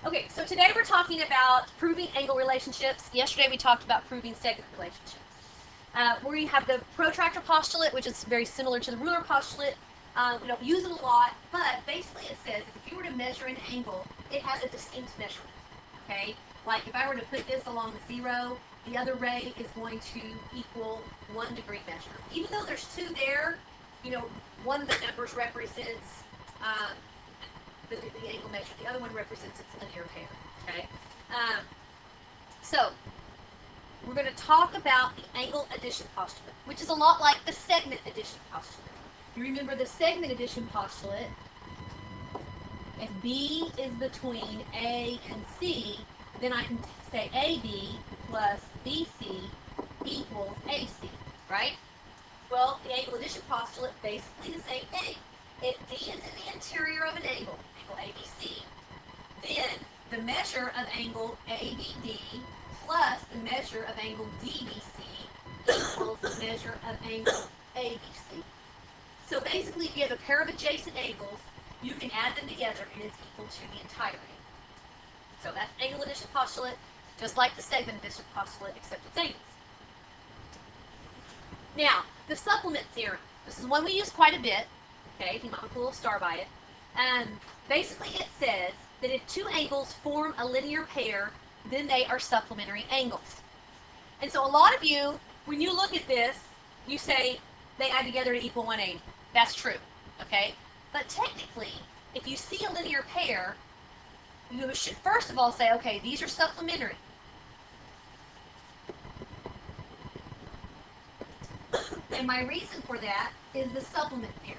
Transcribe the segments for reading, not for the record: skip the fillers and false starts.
Okay, so today we're talking about proving angle relationships. Yesterday we talked about proving segment relationships. Where you have the protractor postulate, which is very similar to the ruler postulate. We don't use it a lot, but basically it says if you were to measure an angle, it has a distinct measurement. Okay, like if I were to put this along the 0, the other ray is going to equal 1 degree measure. Even though there's 2 there, one of the numbers represents the angle measure. The other one represents its linear pair. Okay, so we're going to talk about the angle addition postulate, which is a lot like the segment addition postulate. You remember the segment addition postulate? If B is between A and C, then I can say AB plus BC equals AC, right? Well, the angle addition postulate basically the same thing. If D is in the interior of an angle, angle ABC, then the measure of angle ABD plus the measure of angle DBC equals the measure of angle ABC. So basically, if you have a pair of adjacent angles, you can add them together and it's equal to the entire angle. So that's angle addition postulate, just like the segment addition postulate, except it's angles. Now, the supplement theorem. This is one we use quite a bit. Okay, you might want to put a little star by it. Basically, it says that if 2 angles form a linear pair, then they are supplementary angles. And so a lot of you, when you look at this, you say they add together to equal 180. That's true, okay? But technically, if you see a linear pair, you should first of all say, okay, these are supplementary. And my reason for that is the supplement theorem.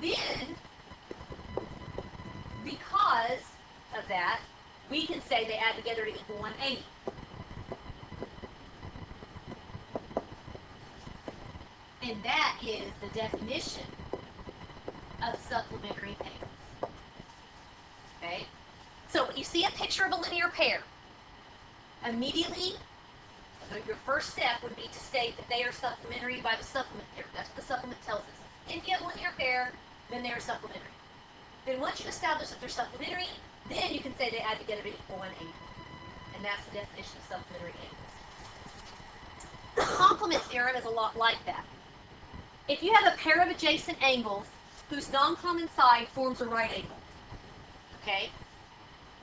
Then, because of that, we can say they add together to equal 180. And that is the definition of supplementary angles. Okay? So when you see a picture of a linear pair, immediately, your first step would be to state that they are supplementary by the supplement theorem. That's what the supplement tells us. If you have a linear pair, then they are supplementary. Then once you establish that they're supplementary, then you can say they add together to equal 180. And that's the definition of supplementary angles. The complement theorem is a lot like that. If you have a pair of adjacent angles whose non-common side forms a right angle, okay,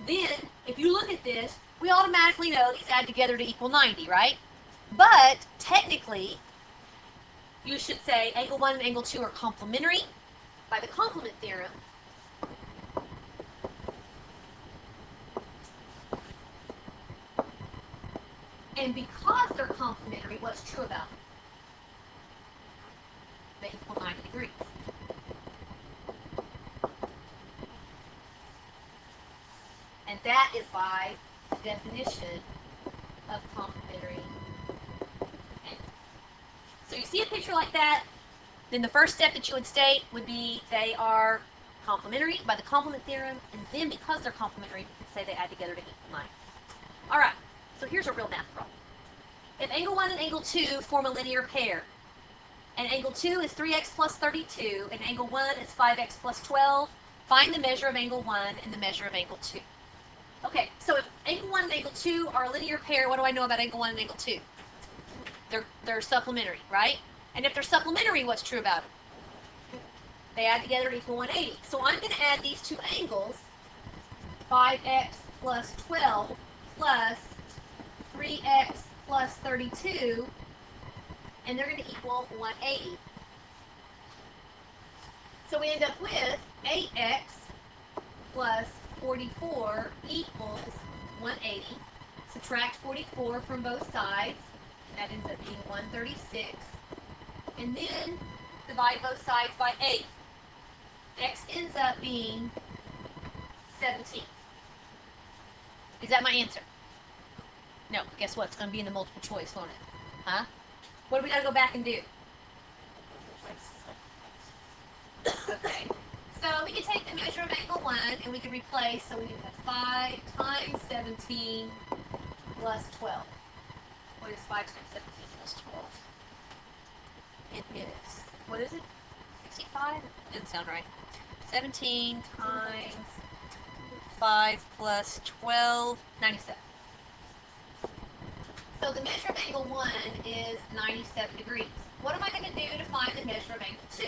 then if you look at this, we automatically know these add together to equal 90, right? But technically, you should say angle 1 and angle 2 are complementary by the complement theorem. And because they're complementary, what's true about them? They equal 90 degrees. And that is by the definition of complementary angles. So you see a picture like that, then the first step that you would state would be they are complementary by the complement theorem, and then because they're complementary, you can say they add together to equal 90. All right, so here's a real math problem. If angle 1 and angle 2 form a linear pair, and angle 2 is 3x plus 32, and angle 1 is 5x plus 12, find the measure of angle 1 and the measure of angle 2. Okay, so if angle 1 and angle 2 are a linear pair, what do I know about angle 1 and angle 2? They're supplementary, right? And if they're supplementary, what's true about them? They add together to equal 180. So I'm going to add these two angles, 5x plus 12 plus 3x plus 32, and they're going to equal 180. So we end up with 8x plus 44 equals 180. Subtract 44 from both sides. That ends up being 136. And then divide both sides by 8. X ends up being 17. Is that my answer? No. Guess what? It's going to be in the multiple choice, won't it? Huh? What do we got to go back and do? Okay. So we can take the measure of angle 1 and we can replace, so we have 5 times 17 plus 12. What is 5 times 17 plus 12? It is, what is it? 65? Didn't sound right. 17 times 5 plus 12, 97. So the measure of angle 1 is 97 degrees. What am I going to do to find the measure of angle 2?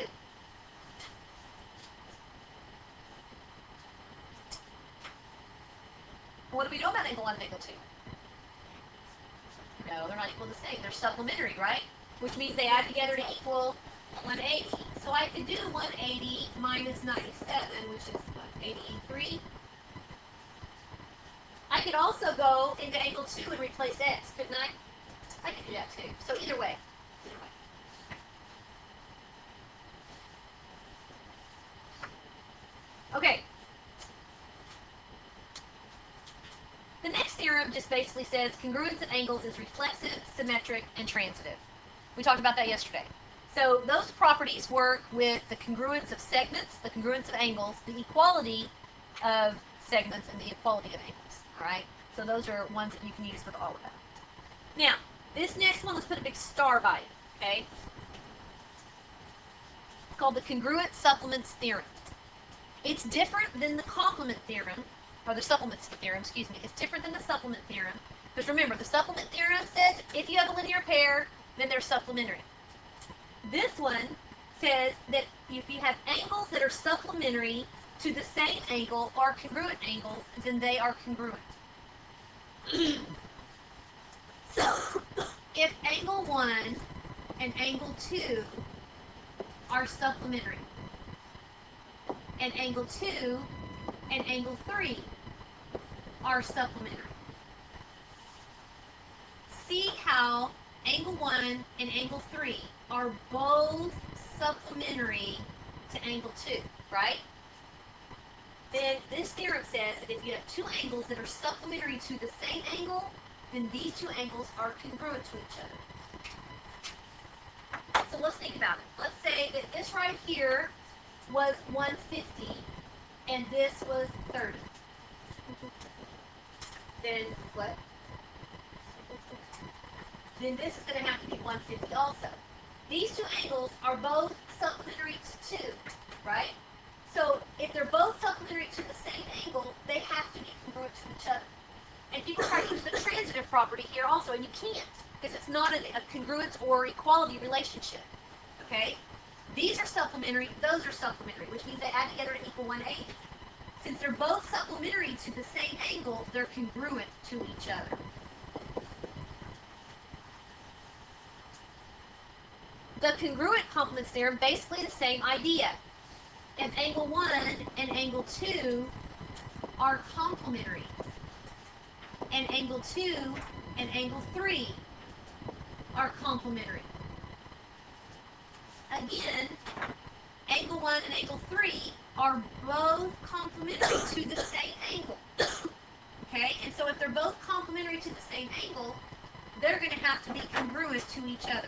What do we know about angle 1 and angle 2? No, they're not equal the same. They're supplementary, right? Which means they add together to equal 180. So I can do 180 minus 97, which is what, 83. I could also go into angle 2 and replace x, couldn't I? I could do that too. So either way. Okay. The next theorem just basically says congruence of angles is reflexive, symmetric, and transitive. We talked about that yesterday. So those properties work with the congruence of segments, the congruence of angles, the equality of segments, and the equality of angles. All right? So those are ones that you can use with all of them. Now, this next one, let's put a big star by it. Okay? It's called the congruent supplements theorem. It's different than the complement theorem, or the supplements theorem, excuse me. It's different than the supplement theorem. Because remember, the supplement theorem says if you have a linear pair, then they're supplementary. This one says that if you have angles that are supplementary to the same angle or congruent angles, then they are congruent. So, if angle 1 and angle 2 are supplementary, and angle 2 and angle 3 are supplementary, see how angle 1 and angle 3 are both supplementary to angle 2, right? Then this theorem says that if you have two angles that are supplementary to the same angle, then these two angles are congruent to each other. So let's think about it. Let's say that this right here was 150 and this was 30. Then what? Then this is going to have to be 150 also. These two angles are both supplementary to 2, right? So if they're both supplementary to the same angle, they have to be congruent to each other. And people try to use the transitive property here also, and you can't, because it's not a congruence or equality relationship. Okay? These are supplementary, those are supplementary, which means they add together to equal 180. Since they're both supplementary to the same angle, they're congruent to each other. The congruent complements theorem, basically the same idea. If angle 1 and angle 2 are complementary, and angle 2 and angle 3 are complementary. Again, angle 1 and angle 3 are both complementary to the same angle. Okay, and so if they're both complementary to the same angle, they're going to have to be congruent to each other.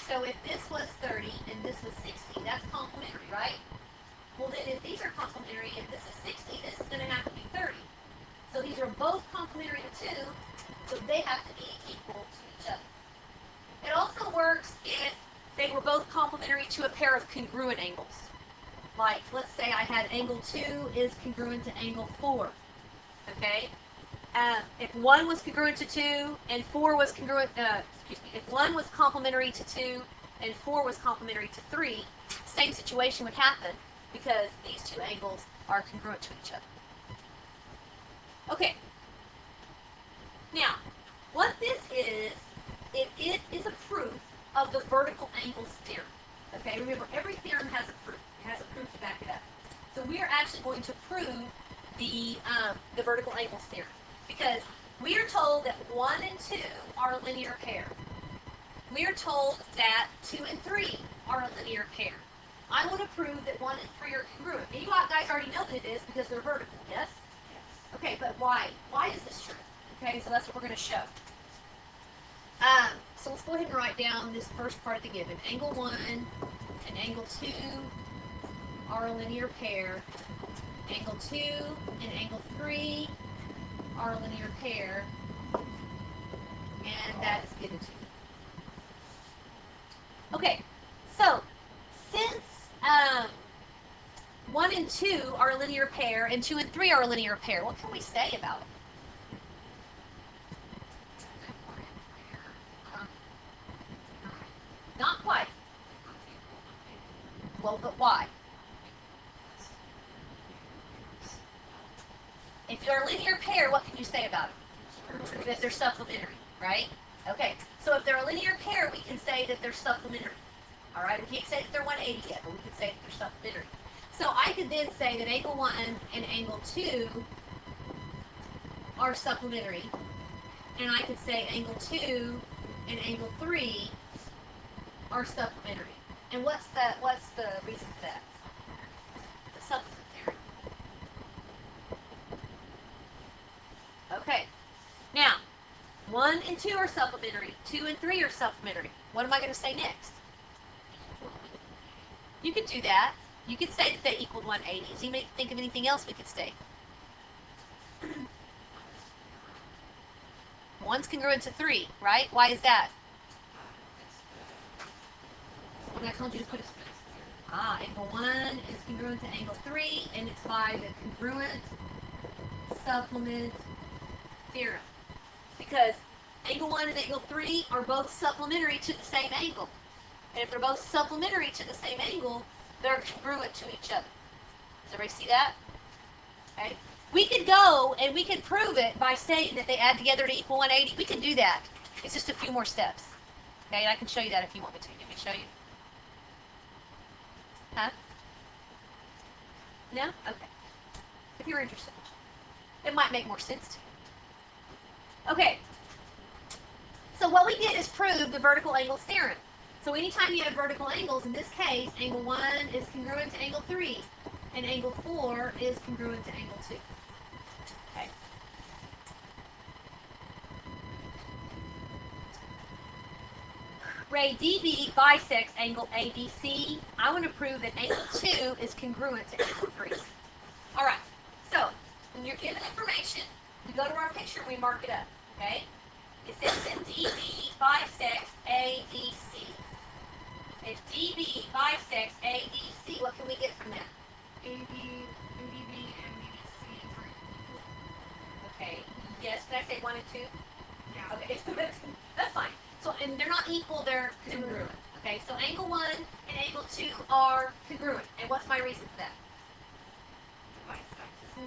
So if this was 30 and this was 60, that's complementary, right? Well then if these are complementary, if this is 60, this is going to have to be 30. So these are both complementary to 2, so they have to be equal to each other. It also works if they were both complementary to a pair of congruent angles. Like, let's say I had angle 2 is congruent to angle 4. Okay? If 1 was congruent to 2 and 4 was congruent, if 1 was complementary to 2 and 4 was complementary to 3, same situation would happen because these two angles are congruent to each other. Okay. Now, what this is, it is a proof of the vertical angles theorem. Okay, remember every theorem has a proof. It has a proof to back it up. So we are actually going to prove the vertical angles theorem. Because we are told that 1 and 2 are a linear pair. We are told that 2 and 3 are a linear pair. I want to prove that 1 and 3 are congruent. And you guys already know that it is because they're vertical, yes? Okay, but why? Why is this true? Okay, so that's what we're going to show. So let's go ahead and write down this first part of the given. Angle 1 and angle 2 are a linear pair. Angle 2 and angle 3 are a linear pair, and that is given to you. Okay, so since 1 and 2 are a linear pair and 2 and 3 are a linear pair, what can we say about it? Not quite. Well, but why? If they're a linear pair, what can you say about them? That they're supplementary, right? Okay, so if they're a linear pair, we can say that they're supplementary. All right, we can't say that they're 180 yet, but we can say that they're supplementary. So I could then say that angle 1 and angle 2 are supplementary, and I could say angle 2 and angle 3 are supplementary. And what's the reason for that? The supplement theory. Okay. Now, 1 and 2 are supplementary. 2 and 3 are supplementary. What am I going to say next? You could do that. You could say that they equaled 180. So you may think of anything else we could say. 1's congruent to 3, right? Why is that? When I told you to put it. Angle 1 is congruent to angle 3, and it's by the congruent supplement theorem. Because angle 1 and angle 3 are both supplementary to the same angle. And if they're both supplementary to the same angle, they're congruent to each other. Does everybody see that? Okay. We could go and we could prove it by saying that they add together to equal 180. We can do that. It's just a few more steps. Okay, and I can show you that if you want me to. Let me show you. Huh? No? Okay. If you're interested. It might make more sense to you. Okay. So what we did is prove the vertical angle theorem. So anytime you have vertical angles, in this case, angle 1 is congruent to angle 3, and angle 4 is congruent to angle 2. Okay. Ray DB bisects angle ABC. I want to prove that angle 2 is congruent to angle 3. All right. So when you're given information, we go to our picture and we mark it up. Okay. It says that DB bisects ABC. If DB bisects ABC, what can we get from that? AB and BC are equal. Okay. Yes. Can I say 1 and 2? Yeah. Okay. That's fine. So, and they're not equal, they're congruent. Okay. So angle 1 and angle 2 are congruent. And what's my reason for that?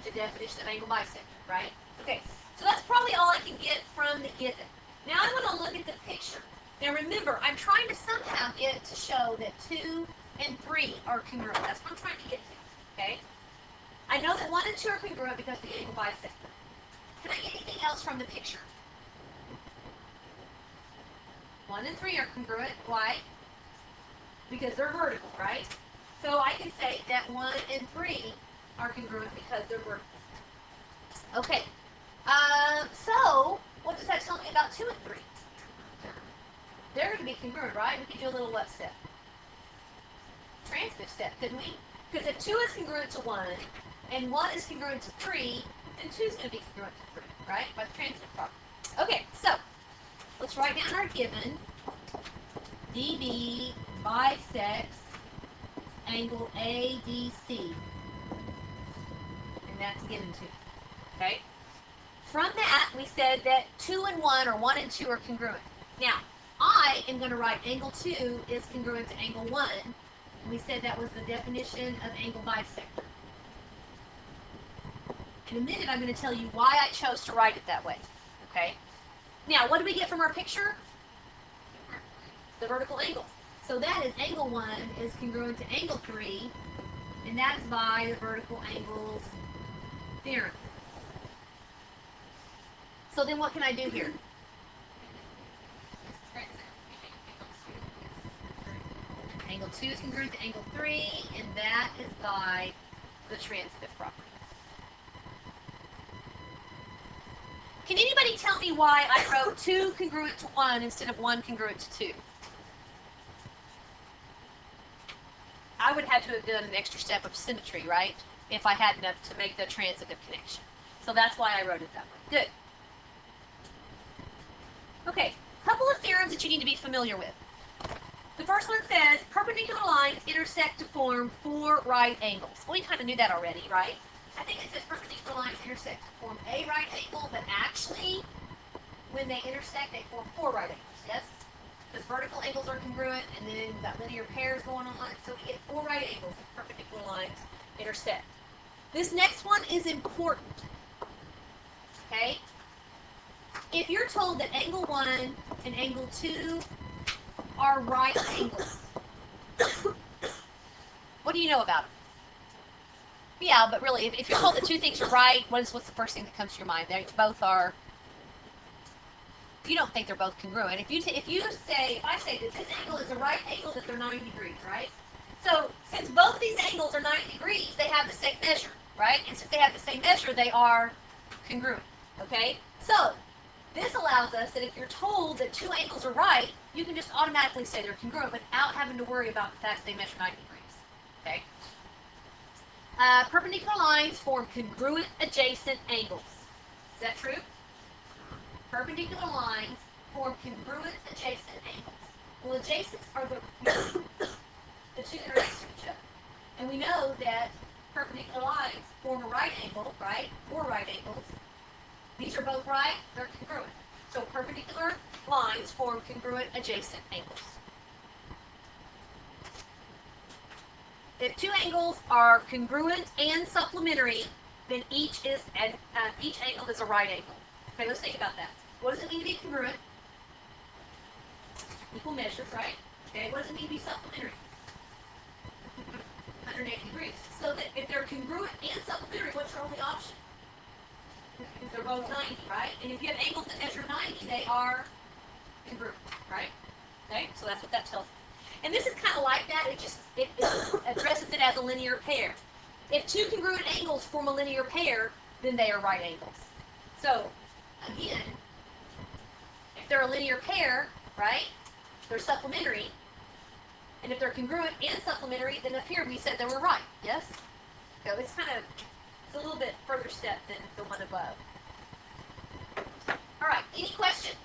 The definition of angle bisector, right? Okay. So that's probably all I can get from the given. Now I want to look at the picture. Now remember, I'm trying to somehow get to show that 2 and 3 are congruent. That's what I'm trying to get to. Okay? I know that 1 and 2 are congruent because of the angle bisector. Can I get anything else from the picture? 1 and 3 are congruent. Why? Because they're vertical, right? So I can say that 1 and 3 are congruent because they're vertical. Okay. So what does that tell me about 2 and 3? They're going to be congruent, right? We could do a little what step? Transitive step, couldn't we? Because if 2 is congruent to 1 and 1 is congruent to 3, then 2 is going to be congruent to 3, right? By the transitive property. Okay, so let's write down our given. DB bisects angle ADC. And that's given to. Okay? From that, we said that 2 and 1 or 1 and 2 are congruent. Now, I am going to write angle 2 is congruent to angle 1. And we said that was the definition of angle bisector. In a minute, I'm going to tell you why I chose to write it that way. Okay? Now, what do we get from our picture? The vertical angle. So that is angle 1 is congruent to angle 3, and that is by the vertical angles theorem. So then what can I do here? Angle 2 is congruent to angle 3, and that is by the transitive property. Can anybody tell me why I wrote 2 congruent to 1 instead of 1 congruent to 2? I would have to have done an extra step of symmetry, right? If I hadn't to make the transitive connection. So that's why I wrote it that way. Good. Okay, couple of theorems that you need to be familiar with. The first one says perpendicular lines intersect to form 4 right angles. Well, we kind of knew that already, right? I think it says perpendicular lines intersect to form a right angle, but actually, when they intersect, they form 4 right angles, yes? Because vertical angles are congruent, and then we've got linear pairs going on, so we get 4 right angles if perpendicular lines intersect. This next one is important, okay? If you're told that angle 1 and angle 2 are right angles, what do you know about them? Yeah, but really, if you're told that two things are right, what's the first thing that comes to your mind? They both are. You don't think they're both congruent. If I say that this angle is a right angle, that they're 90 degrees, right? So since both of these angles are 90 degrees, they have the same measure, right? And since they have the same measure, they are congruent. Okay? So this allows us that if you're told that two angles are right, you can just automatically say they're congruent without having to worry about the fact they measure 90 degrees. Okay? Perpendicular lines form congruent adjacent angles. Is that true? Perpendicular lines form congruent adjacent angles. Well, adjacents are the two that are next to each other. And we know that perpendicular lines form a right angle, right? 4 right angles. These are both right, they're congruent. So perpendicular lines form congruent adjacent angles. If two angles are congruent and supplementary, then each angle is a right angle. Okay, let's think about that. What does it mean to be congruent? Equal measures, right? Okay, what does it mean to be supplementary? 180 degrees. So that if they're congruent and supplementary, what's your only option? If they're both 90, right? And if you have angles that measure 90, they are congruent, right? Okay, so that's what that tells me. And this is kind of like that. It addresses it as a linear pair. If two congruent angles form a linear pair, then they are right angles. So, again, if they're a linear pair, right, they're supplementary. And if they're congruent and supplementary, then up here we said they were right. Yes? So it's a little bit further step than the one above. All right, any questions?